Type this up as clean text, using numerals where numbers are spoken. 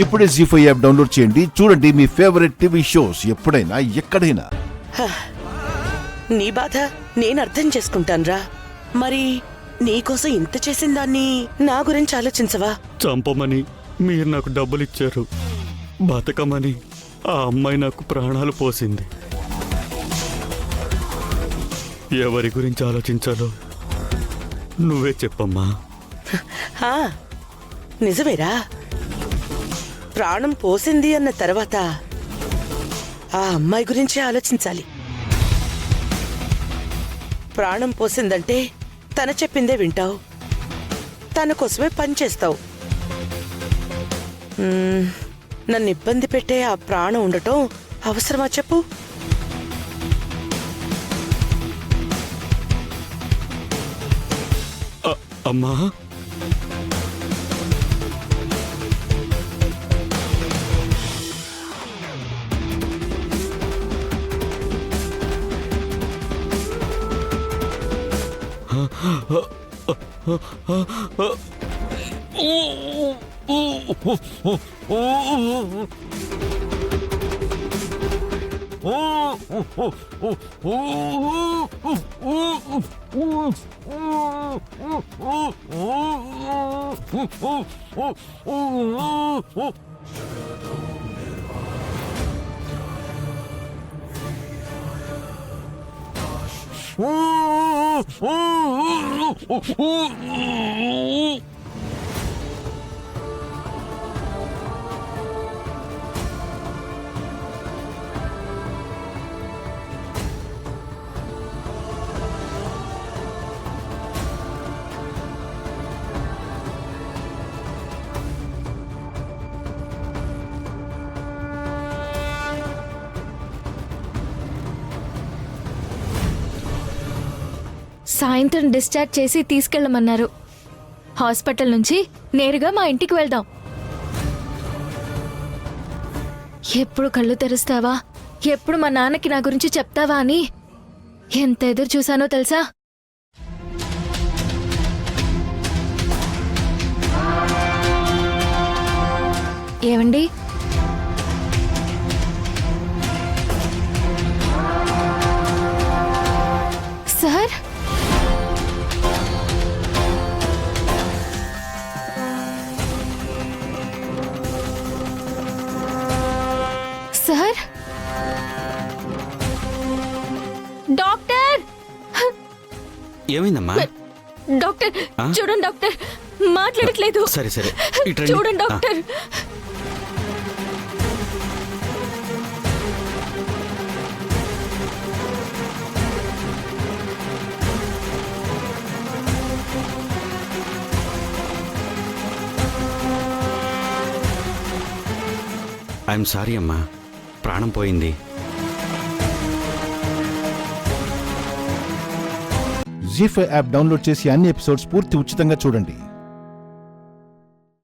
ఇప్పుడే జీ5 app download చేయండి. చూడండి మీ ఫేవరెట్ టీవీ షోస్ ఎప్పుడైనా ఎక్కడైనా. నీ బాధ నేను అర్థం చేసుకుంటానురా. మరి నీకోసం ఇంత చేసిన దాన్ని నా గురించి ఆలోచించవా? చంపమని మీరు నాకు డబ్బులిచ్చారు, బతకమని ఆ అమ్మాయి నాకు ప్రాణాలు పోసింది. ఎవరి గురించి ఆలోచించాలో నువ్వే చెప్పమ్మా. నిజమేరా, ప్రాణం పోసింది అన్న తర్వాత ఆ అమ్మాయి గురించే ఆలోచించాలి. ప్రాణం పోసిందంటే తన చెప్పిందే వింటావు, తన కోసమే పనిచేస్తావు. నన్ను ఇబ్బంది పెట్టే ఆ ప్రాణం ఉండటం అవసరమా చెప్పు? అమ్మా, సాయంత్రం డిశ్చార్జ్ చేసి తీసుకెళ్ళమన్నారు. హాస్పిటల్ నుంచి నేరుగా మా ఇంటికి వెళ్దాం. ఎప్పుడు కళ్ళు తెరుస్తావా, ఎప్పుడు మా నాన్నకి నా గురించి చెప్తావా అని ఎంత ఎదురు చూశానో తెలుసా? ఏవండి, సార్, సార్, డాక్టర్, ఏమైందమ్మా? డాక్టర్ చూడండి, డాక్టర్ మాట్లాడట్లేదు. సరే సరే, చూడండి డాక్టర్. ఐఎమ్ సారీ అమ్మా, ప్రాణం పోయింది. జీ5 యాప్ డౌన్లోడ్ చేసి అన్ని ఎపిసోడ్స్ పూర్తి ఉచితంగా చూడండి.